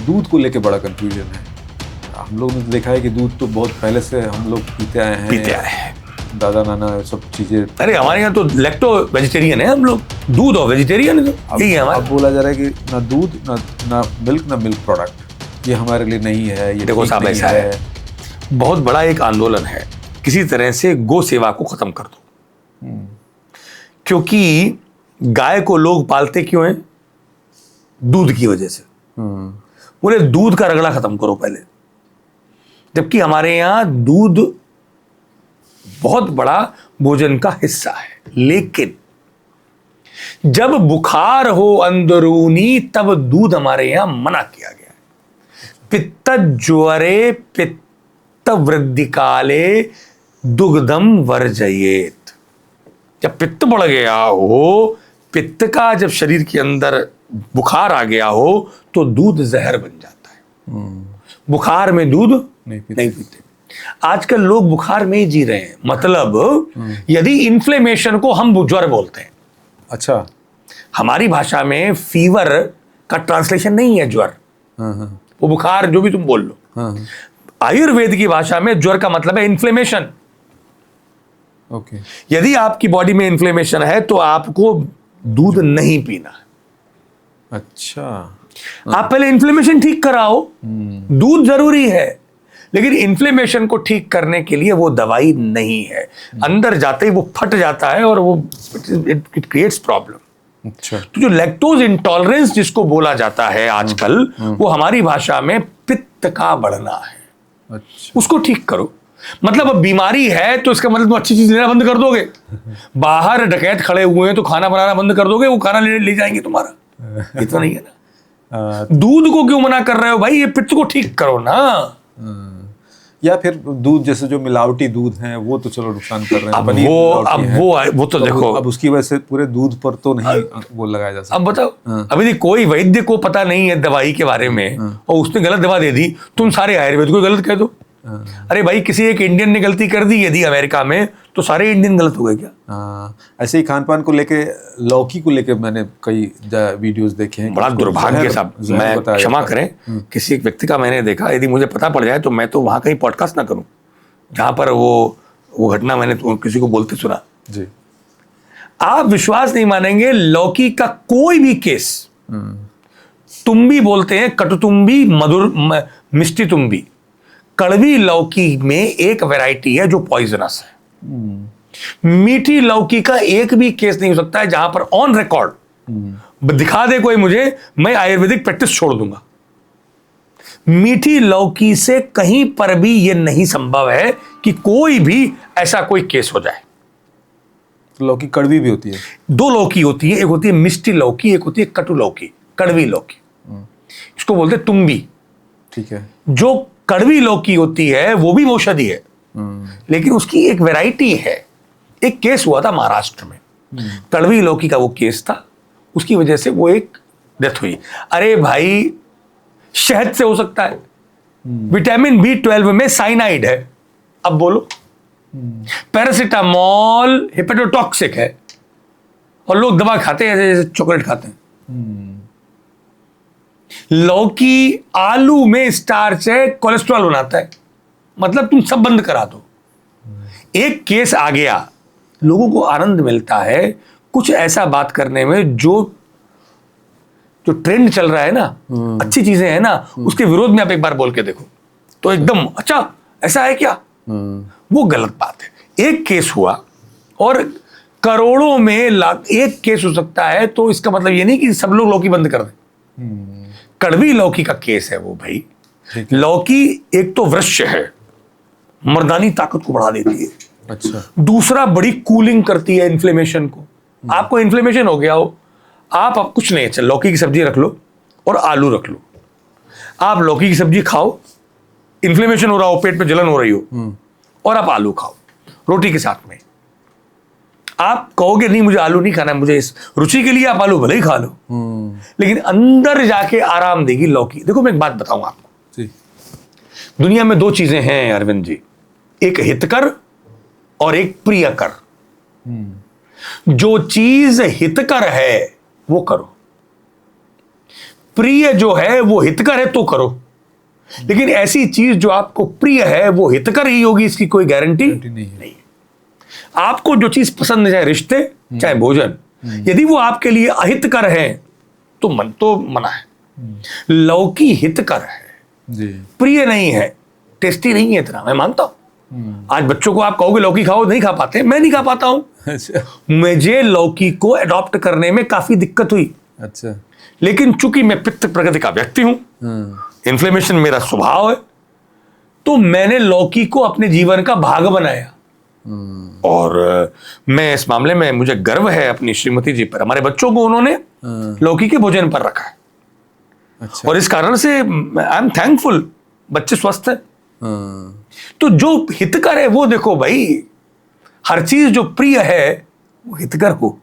दूध को लेके बड़ा कंफ्यूजन है। हम लोग ने देखा है कि दूध तो बहुत पहले से हम लोग पीते आए हैं, दादा नाना सब चीजें। अरे हमारे यहाँ तो लैक्टो वेजिटेरियन है हम लोग, दूध और वेजिटेरियन है, तो यही है हमारा। अब बोला जा रहा है कि ना दूध ना मिल्क प्रोडक्ट, ये हमारे लिए नहीं है, ये देखो साहब ऐसा है, बहुत बड़ा एक आंदोलन है, किसी तरह से गौ सेवा को खत्म कर दो। क्योंकि गाय को लोग पालते क्यों हैं? दूध की वजह से। बोले दूध का रगड़ा खत्म करो पहले, जबकि हमारे यहां दूध बहुत बड़ा भोजन का हिस्सा है। लेकिन जब बुखार हो अंदरूनी तब दूध हमारे यहां मना किया गया है। पित्त ज्वरे पित्त वृद्धि काले दुग्धम वर्जयेत। जब पित्त बढ़ गया हो, पित्त का जब शरीर के अंदर बुखार आ गया हो तो दूध जहर बन जाता है। बुखार में दूध नहीं पीते। आजकल लोग बुखार में ही जी रहे हैं। मतलब यदि इन्फ्लेमेशन को हम ज्वर बोलते हैं। अच्छा, हमारी भाषा में फीवर का ट्रांसलेशन नहीं है ज्वर, वो बुखार जो भी तुम बोल लो। आयुर्वेद की भाषा में ज्वर का मतलब है इन्फ्लेमेशन। ओके। यदि आपकी बॉडी में इन्फ्लेमेशन है तो आपको दूध नहीं पीना है। अच्छा, आप पहले इन्फ्लेमेशन ठीक कराओ, दूध जरूरी है, लेकिन इन्फ्लेमेशन को ठीक करने के लिए वो दवाई नहीं है। अंदर जाते ही वो फट जाता है और वो इट क्रिएट्स प्रॉब्लम। अच्छा, तो जो लैक्टोज इंटॉलरेंस जिसको बोला जाता है आजकल, वो हमारी भाषा में पित्त का बढ़ना है। अच्छा, उसको ठीक करो। मतलब अब बीमारी है तो इसका मतलब तुम अच्छी चीज लेना बंद कर दोगे। बाहर डकैत खड़े हुए हैं तो खाना बनाना बंद कर दोगे, वो खाना ले जाएंगे तुम्हारा। इतना नहीं है ना। दूध को क्यों मना कर रहे हो भाई? ये पित्त को ठीक करो ना। या फिर दूध जैसे जो मिलावटी दूध हैं वो तो चलो नुकसान कर रहे हैं। वो तो देखो, अब उसकी वजह से पूरे दूध पर तो नहीं वो लगाया जा सकता। अब बताओ, अभी कोई वैद्य को पता नहीं है दवाई के बारे में और उसने गलत दवा दे दी, तुम सारे आयुर्वेद को गलत कह दो। अरे भाई, किसी एक इंडियन ने गलती कर दी यदि अमेरिका में, तो सारे इंडियन गलत हो गए क्या? ऐसे ही खान पान को लेके, लौकी को लेके मैंने कई वीडियोस देखे हैं। बड़ा दुर्भाग्य साहब, मैं क्षमा करें, किसी एक व्यक्ति का मैंने देखा, यदि मुझे पता पड़ जाए तो मैं तो वहां कहीं पॉडकास्ट ना करूं जहां पर वो घटना मैंने किसी को बोलते सुना जी। आप विश्वास नहीं मानेंगे, लौकी का कोई भी केस, तुम्बी बोलते हैं, कटुतुम्बी, मधुर मिष्टी तुम्बी, कड़वी लौकी में एक वैरायटी है जो पॉइजनस है। मीठी लौकी का एक भी केस नहीं हो सकता है जहां पर ऑन रिकॉर्ड दिखा दे कोई मुझे, मैं आयुर्वेदिक प्रैक्टिस छोड़ दूंगा। मीठी लौकी से कहीं पर भी यह नहीं संभव है कि कोई भी ऐसा कोई केस हो जाए। तो लौकी कड़वी भी होती है? दो लौकी होती है, एक होती है मिष्टी लौकी, एक होती है कटु लौकी, कड़वी लौकी। इसको बोलते हैं तुम्बी। ठीक है। जो कड़वी लौकी होती है वो भी औषधि है, लेकिन उसकी एक वैरायटी है। एक केस हुआ था महाराष्ट्र में, कड़वी लौकी का वो केस था, उसकी वजह से वो एक डेथ हुई। अरे भाई, शहद से हो सकता है, विटामिन B12 में साइनाइड है। अब बोलो, पैरासिटामॉल हेपेटोटॉक्सिक है और लोग दवा खाते हैं जैसे चॉकलेट खाते हैं। लौकी, आलू में स्टार्च है, कोलेस्ट्रॉल बनाता है। मतलब तुम सब बंद करा दो। एक केस आ गया, लोगों को आनंद मिलता है कुछ ऐसा बात करने में, जो ट्रेंड चल रहा है ना, अच्छी चीजें हैं ना, उसके विरोध में आप एक बार बोल के देखो तो एकदम अच्छा ऐसा है क्या, वो गलत बात है। एक केस हुआ और करोड़ों में एक केस हो सकता है, तो इसका मतलब ये नहीं कि सब लोग लौकी बंद कर दें। कड़वी लौकी का केस है वो भाई। लौकी एक तो वृक्ष है, मर्दानी ताकत को बढ़ा देती है। अच्छा। दूसरा, बड़ी कूलिंग करती है इन्फ्लेमेशन को। आपको इन्फ्लेमेशन हो गया हो, आप अब कुछ नहीं, अच्छा लौकी की सब्जी रख लो और आलू रख लो। आप लौकी की सब्जी खाओ, इन्फ्लेमेशन हो रहा हो, पेट में जलन हो रही हो, और आप आलू खाओ रोटी के साथ में। आप कहोगे नहीं मुझे आलू नहीं खाना है, मुझे इस रुचि के लिए आप आलू भले ही खा लो, लेकिन अंदर जाके आराम देगी लौकी। देखो मैं एक बात बताऊं आपको जी। दुनिया में दो चीजें हैं अरविंद जी, एक हितकर और एक प्रियकर। जो चीज हितकर है वो करो, प्रिय जो है वो हितकर है तो करो, लेकिन ऐसी चीज जो आपको प्रिय है वो हितकर ही होगी इसकी कोई गारंटी नहीं। आपको जो चीज पसंद है, चाहे रिश्ते चाहे भोजन, यदि वो आपके लिए अहितकर है तो मना है। लौकी हितकर है जी। प्रिय नहीं है, टेस्टी नहीं है इतना, मैं मानता हूं। आज बच्चों को आप कहोगे लौकी खाओ, नहीं खा पाते, मैं नहीं खा पाता हूं। अच्छा मुझे लौकी को अडॉप्ट करने में काफी दिक्कत हुई, अच्छा। लेकिन चूंकि मैं पित्त प्रकृति का व्यक्ति हूं, इन्फ्लेमेशन मेरा स्वभाव है, तो मैंने लौकी को अपने जीवन का भाग बनाया। और मैं इस मामले में मुझे गर्व है अपनी श्रीमती जी पर, हमारे बच्चों को उन्होंने लौकी के भोजन पर रखा है। अच्छा। और इस कारण से आई एम थैंकफुल, बच्चे स्वस्थ हैं। तो जो हितकर है वो देखो भाई, हर चीज जो प्रिय है वो हितकर हो।